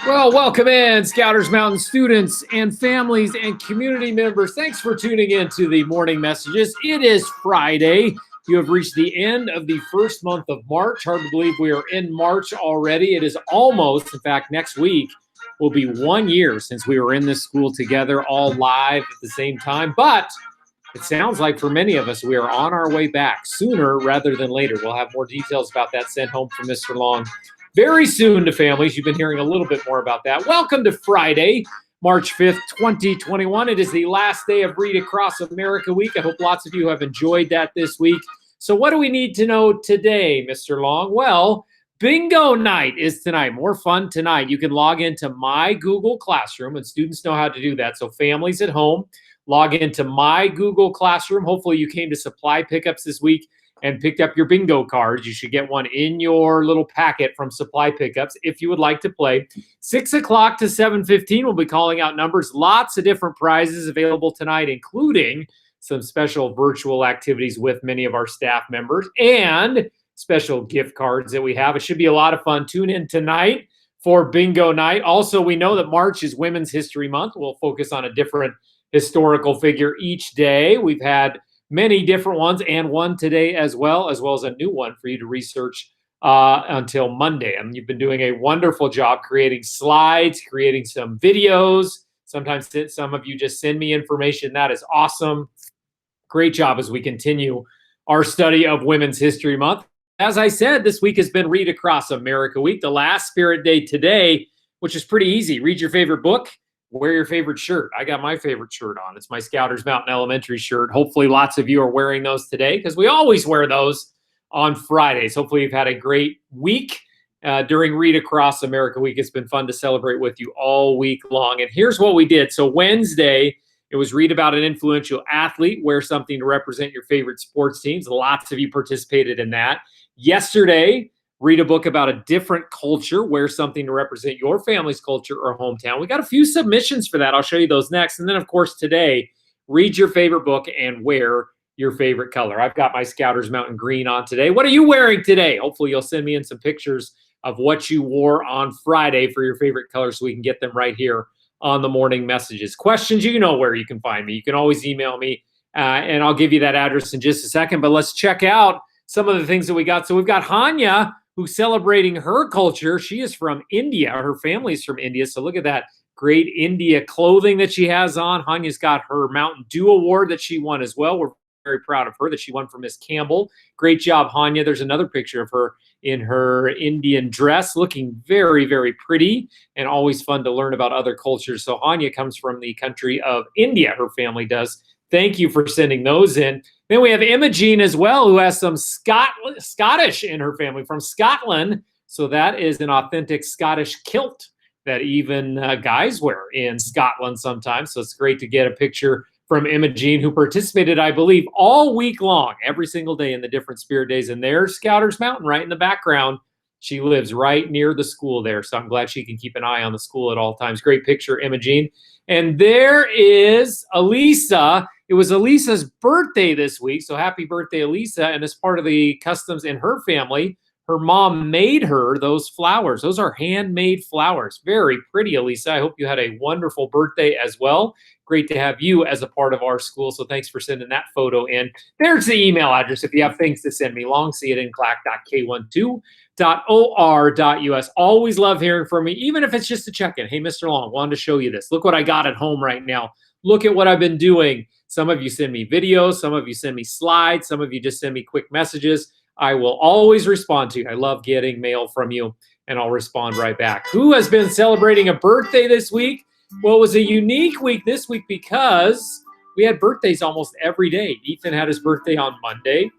Well, welcome in, Scouters Mountain students and families and community members. Thanks for tuning in to the morning messages. It is Friday. You have reached the end of the first month of March. Hard to believe we are in March already. It is almost, in fact, next week will be 1 year since we were in this school together, all live at the same time. But it sounds like for many of us, we are on our way back sooner rather than later. We'll have more details about that sent home from Mr. Long very soon to families. You've been hearing a little bit more about that. Welcome to Friday, March 5th, 2021. It is the last day of Read Across America Week. I hope lots of you have enjoyed that this week. So what do we need to know today, Mr. Long? Well, bingo night is tonight. More fun tonight. You can log into My Google Classroom, and students know how to do that. So families at home, log into My Google Classroom. Hopefully you came to supply pickups this week and picked up your bingo cards. You should get one in your little packet from Supply Pickups if you would like to play. 6 o'clock to 7:15, we'll be calling out numbers. Lots of different prizes available tonight, including some special virtual activities with many of our staff members and special gift cards that we have. It should be a lot of fun. Tune in tonight for bingo night. Also, we know that March is Women's History Month. We'll focus on a different historical figure each day. We've had many different ones and one today as well as a new one for you to research until Monday. And you've been doing a wonderful job creating slides, creating some videos. Sometimes some of you just send me information. That is awesome. Great job as we continue our study of Women's History Month. As I said, this week has been Read Across America Week, the last Spirit Day today, which is pretty easy. Read your favorite book. Wear your favorite shirt. I got my favorite shirt on. It's my Scouters Mountain Elementary shirt. Hopefully lots of you are wearing those today because we always wear those on Fridays. Hopefully you've had a great week during Read Across America Week. It's been fun to celebrate with you all week long. And here's what we did. So Wednesday, it was read about an influential athlete, wear something to represent your favorite sports teams. Lots of you participated in that. Yesterday, read a book about a different culture, wear something to represent your family's culture or hometown. We got a few submissions for that. I'll show you those next. And then, of course, today, read your favorite book and wear your favorite color. I've got my Scouters Mountain Green on today. What are you wearing today? Hopefully, you'll send me in some pictures of what you wore on Friday for your favorite color so we can get them right here on the morning messages. Questions, you know where you can find me. You can always email me, and I'll give you that address in just a second. But let's check out some of the things that we got. So we've got Hanya, who's celebrating her culture. She is from India. Her family's from India. So look at that great India clothing that she has on. Hanya's got her Mountain Dew Award that she won as well. We're very proud of her that she won for Miss Campbell. Great job, Hanya. There's another picture of her in her Indian dress, looking very, very pretty and always fun to learn about other cultures. So Hanya comes from the country of India, her family does. Thank you for sending those in. Then we have Imogen as well, who has some Scottish in her family from Scotland. So that is an authentic Scottish kilt that even guys wear in Scotland sometimes. So it's great to get a picture from Imogen, who participated, I believe, all week long, every single day in the different Spirit Days. And there's Scouters Mountain right in the background. She lives right near the school there. So I'm glad she can keep an eye on the school at all times. Great picture, Imogen. And there is Elisa. It was Elisa's birthday this week, so happy birthday, Elisa. And as part of the customs in her family, her mom made her those flowers. Those are handmade flowers. Very pretty, Elisa. I hope you had a wonderful birthday as well. Great to have you as a part of our school, so thanks for sending that photo in. There's the email address if you have things to send me, longseeitinclack.k12.or.us. Always love hearing from you, even if it's just a check-in. Hey, Mr. Long, wanted to show you this. Look what I got at home right now. Look at what I've been doing. Some of you send me videos. Some of you send me slides. Some of you just send me quick messages. I will always respond to you. I love getting mail from you, and I'll respond right back. Who has been celebrating a birthday this week? Well, it was a unique week this week because we had birthdays almost every day. Ethan had his birthday on Monday,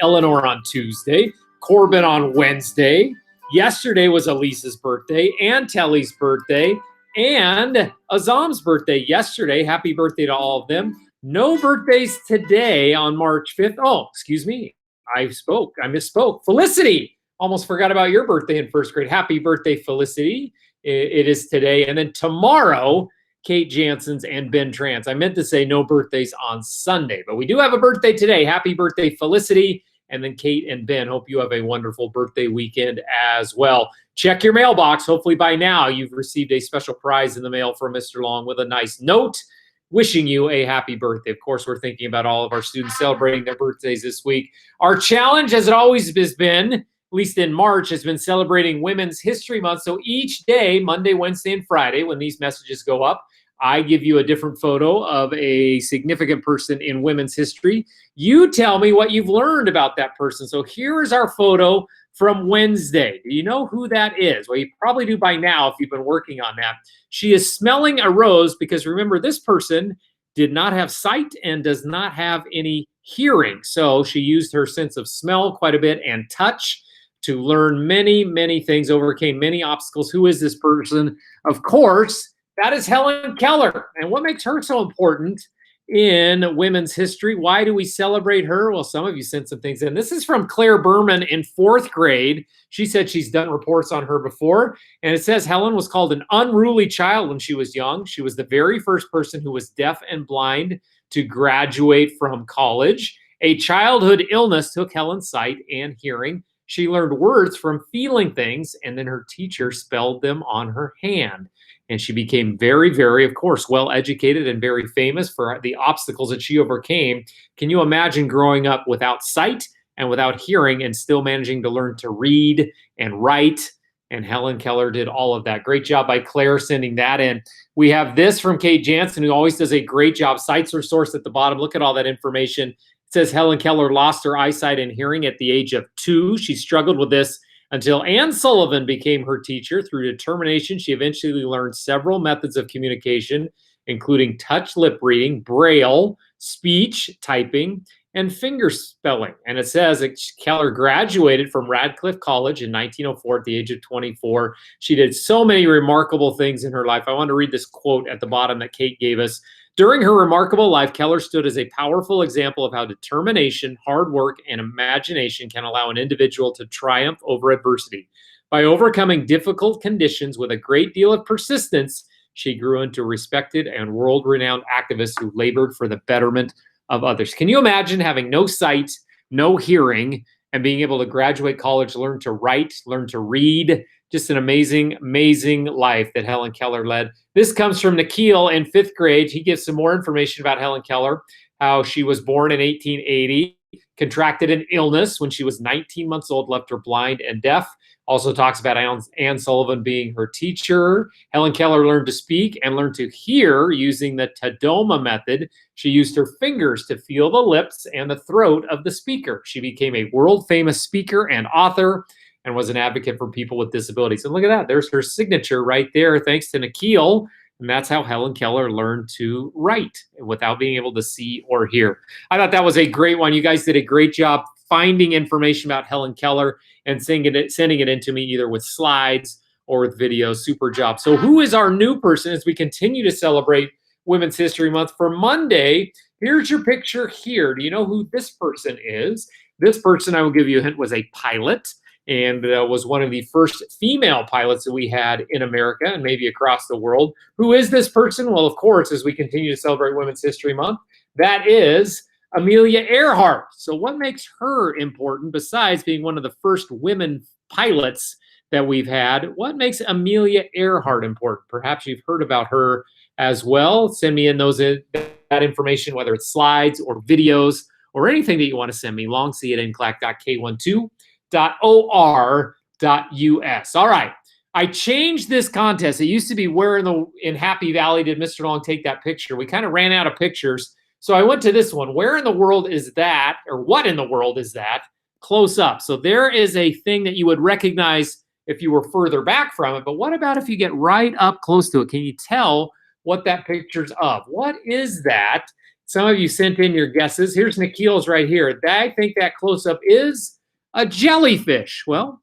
Eleanor on Tuesday, Corbin on Wednesday. Yesterday was Elisa's birthday and Telly's birthday and Azam's birthday yesterday. Happy birthday to all of them. No birthdays today on March 5th. Oh, excuse me. I misspoke. Felicity. Almost forgot about your birthday in first grade. Happy birthday, Felicity. It is today. And then tomorrow, Kate Janzen's and Ben Trans. I meant to say no birthdays on Sunday, but we do have a birthday today. Happy birthday, Felicity. and then Kate and Ben. Hope you have a wonderful birthday weekend as well. Check your mailbox. Hopefully by now you've received a special prize in the mail from Mr. Long with a nice note wishing you a happy birthday. Of course, we're thinking about all of our students celebrating their birthdays this week. Our challenge, as it always has been, at least in March, has been celebrating Women's History Month. So each day, Monday, Wednesday, and Friday, when these messages go up, I give you a different photo of a significant person in women's history. You tell me what you've learned about that person. So here is our photo from Wednesday. Do you know who that is? Well, you probably do by now if you've been working on that. She is smelling a rose because remember, this person did not have sight and does not have any hearing. So she used her sense of smell quite a bit and touch to learn many, many things, overcame many obstacles. Who is this person? Of course, that is Helen Keller. And what makes her so important in women's history? Why do we celebrate her? Well, some of you sent some things in. This is from Claire Berman in 4th grade. She said she's done reports on her before. And it says Helen was called an unruly child when she was young. She was the very first person who was deaf and blind to graduate from college. A childhood illness took Helen's sight and hearing. She learned words from feeling things, and then her teacher spelled them on her hand. And she became very, very, of course, well-educated and very famous for the obstacles that she overcame. Can you imagine growing up without sight and without hearing and still managing to learn to read and write? And Helen Keller did all of that. Great job by Claire sending that in. We have this from Kate Janzen, who always does a great job. Cites her source at the bottom. Look at all that information. It says Helen Keller lost her eyesight and hearing at the age of 2. She struggled with this until Anne Sullivan became her teacher. Through determination, she eventually learned several methods of communication, including touch lip reading, braille, speech, typing, and finger spelling. And it says that Keller graduated from Radcliffe College in 1904 at the age of 24. She did so many remarkable things in her life. I want to read this quote at the bottom that Kate gave us. During her remarkable life, Keller stood as a powerful example of how determination, hard work, and imagination can allow an individual to triumph over adversity. By overcoming difficult conditions with a great deal of persistence, she grew into a respected and world-renowned activist who labored for the betterment of others. Can you imagine having no sight, no hearing, and being able to graduate college, learn to write, learn to read? Just an amazing, amazing life that Helen Keller led. This comes from Nikhil in 5th grade. He gives some more information about Helen Keller, how she was born in 1880, contracted an illness when she was 19 months old, left her blind and deaf. Also talks about Anne Sullivan being her teacher. Helen Keller learned to speak and learned to hear using the Tadoma method. She used her fingers to feel the lips and the throat of the speaker. She became a world-famous speaker and author and was an advocate for people with disabilities. And look at that. There's her signature right there, thanks to Nikhil. And that's how Helen Keller learned to write without being able to see or hear. I thought that was a great one. You guys did a great job finding information about Helen Keller and sending it in to me either with slides or with videos. Super job. So who is our new person as we continue to celebrate Women's History Month? For Monday, here's your picture here. Do you know who this person is? This person, I will give you a hint, was a pilot and was one of the first female pilots that we had in America and maybe across the world. Who is this person? Well, of course, as we continue to celebrate Women's History Month, that is Amelia Earhart. So what makes her important besides being one of the first women pilots that we've had? What makes Amelia Earhart important? Perhaps you've heard about her as well. Send me in that information, whether it's slides or videos or anything that you want to send me. longc@nclac.k12.or.us. All right. I changed this contest. It used to be where in Happy Valley did Mr. Long take that picture? We kind of ran out of pictures. So I went to this one. Where in the world is that? Or what in the world is that? Close up. So there is a thing that you would recognize if you were further back from it. But what about if you get right up close to it? Can you tell what that picture's of? What is that? Some of you sent in your guesses. Here's Nikhil's right here. I think that close-up is a jellyfish. Well,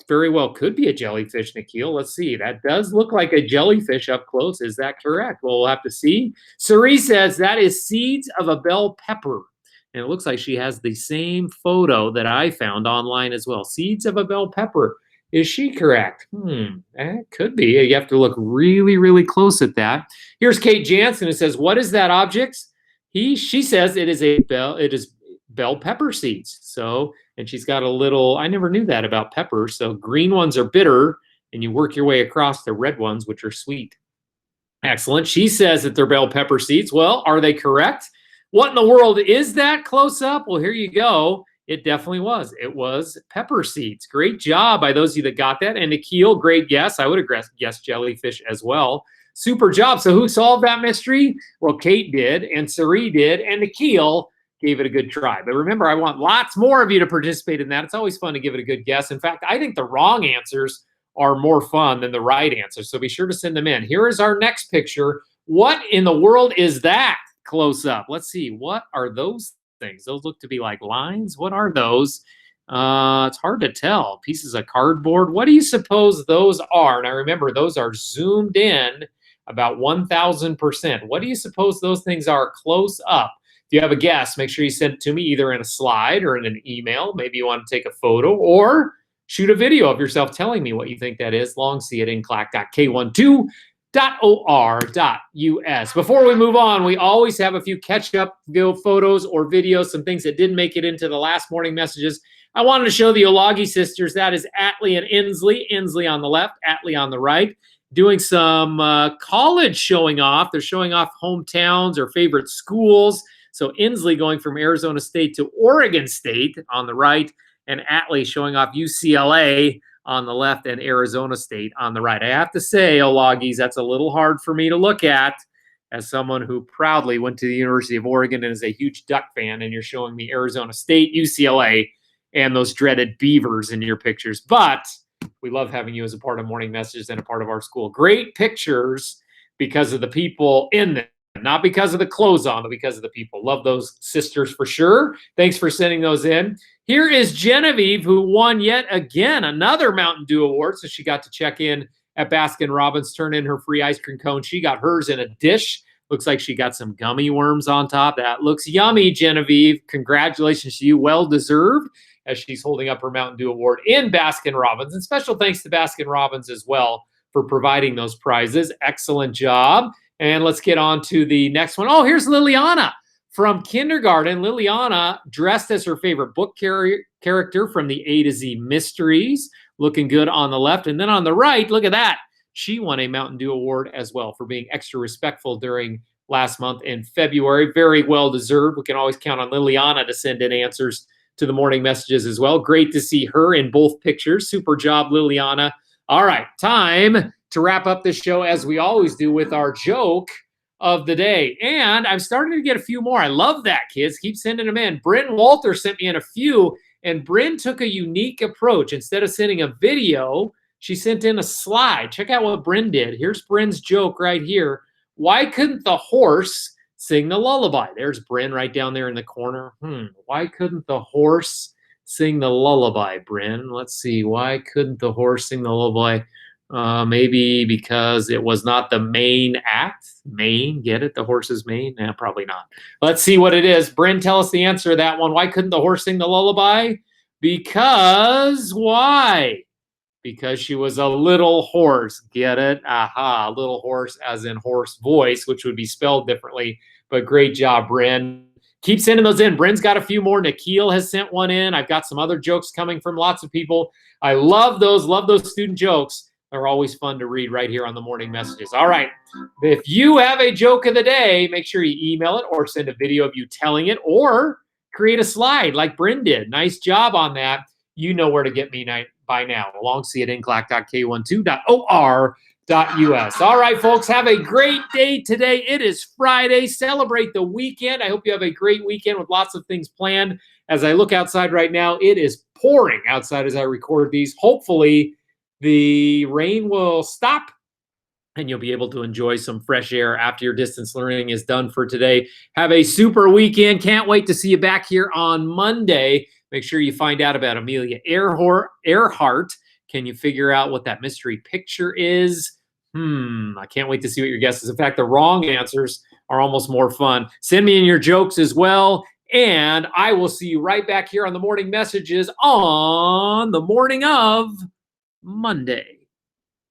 very well could be a jellyfish, Nikhil. Let's see. That does look like a jellyfish up close. Is that correct? Well, we'll have to see. Cerie says that is seeds of a bell pepper. And it looks like she has the same photo that I found online as well. Seeds of a bell pepper. Is she correct? That could be. You have to look really, really close at that. Here's Kate Janzen. It says, what is that object? She says it is bell pepper seeds. So And she's got a little, I never knew that about peppers. So green ones are bitter, and you work your way across the red ones, which are sweet. Excellent. She says that they're bell pepper seeds. Well, are they correct? What in the world is that close up? Well, here you go. It definitely was. It was pepper seeds. Great job by those of you that got that. And Nikhil, great guess. I would have guessed jellyfish as well. Super job. So who solved that mystery? Well, Kate did, and Cerie did, and Nikhil gave it a good try. But remember, I want lots more of you to participate in that. It's always fun to give it a good guess. In fact, I think the wrong answers are more fun than the right answers. So be sure to send them in. Here is our next picture. What in the world is that close up? Let's see. What are those things? Those look to be like lines. What are those? It's hard to tell. Pieces of cardboard. What do you suppose those are? Now remember, those are zoomed in about 1,000%. What do you suppose those things are close up? If you have a guess, make sure you send it to me either in a slide or in an email. Maybe you want to take a photo or shoot a video of yourself telling me what you think that is. Long see it in clack.k12.or.us. Before we move on, we always have a few catch-up photos or videos, some things that didn't make it into the last morning messages. I wanted to show the Olagi sisters. That is Atlee and Inslee. Inslee on the left, Atlee on the right, doing some college showing off. They're showing off hometowns or favorite schools. So Inslee going from Arizona State to Oregon State on the right, and Atlee showing off UCLA on the left and Arizona State on the right. I have to say, Olagis, that's a little hard for me to look at as someone who proudly went to the University of Oregon and is a huge Duck fan, and you're showing me Arizona State, UCLA, and those dreaded Beavers in your pictures. But we love having you as a part of Morning Messages and a part of our school. Great pictures because of the people in them. Not because of the clothes on, but because of the people. Love those sisters for sure. Thanks for sending those in. Here is Genevieve, who won yet again another Mountain Dew award. So she got to check in at Baskin-Robbins, turn in her free ice cream cone. She got hers in a dish. Looks like she got some gummy worms on top. That looks yummy, Genevieve. Congratulations to you. Well deserved, as she's holding up her Mountain Dew award in Baskin-Robbins. And special thanks to Baskin-Robbins as well for providing those prizes. Excellent job. And let's get on to the next one. Oh, here's Liliana from kindergarten. Liliana dressed as her favorite book character from the A to Z Mysteries. Looking good on the left. And then on the right, look at that. She won a Mountain Dew award as well for being extra respectful during last month in February. Very well deserved. We can always count on Liliana to send in answers to the morning messages as well. Great to see her in both pictures. Super job, Liliana. All right, time to wrap up this show as we always do with our joke of the day. And I'm starting to get a few more. I love that, kids. Keep sending them in. Bryn Walter sent me in a few, and Bryn took a unique approach. Instead of sending a video, she sent in a slide. Check out what Bryn did. Here's Bryn's joke right here. Why couldn't the horse sing the lullaby? There's Bryn right down there in the corner. Why couldn't the horse sing the lullaby, Bryn? Let's see. Why couldn't the horse sing the lullaby? Maybe because it was not the main act. Mane, get it? The horse's mane? Nah, probably not. Let's see what it is. Bryn, tell us the answer to that one. Why couldn't the horse sing the lullaby? Because why? Because she was a little horse. Get it? Aha, little horse as in horse voice, which would be spelled differently. But great job, Bryn. Keep sending those in. Bryn's got a few more. Nikhil has sent one in. I've got some other jokes coming from lots of people. I love those student jokes. They're always fun to read right here on the morning messages. All right. If you have a joke of the day, make sure you email it or send a video of you telling it or create a slide like Bryn did. Nice job on that. You know where to get me by now. Along see it in clack.k12.or.us. All right, folks, have a great day today. It is Friday. Celebrate the weekend. I hope you have a great weekend with lots of things planned. As I look outside right now, it is pouring outside as I record these. Hopefully, the rain will stop and you'll be able to enjoy some fresh air after your distance learning is done for today. Have a super weekend. Can't wait to see you back here on Monday. Make sure you find out about Amelia Earhart. Can you figure out what that mystery picture is? I can't wait to see what your guess is. In fact, the wrong answers are almost more fun. Send me in your jokes as well. And I will see you right back here on the morning messages on the morning of Monday.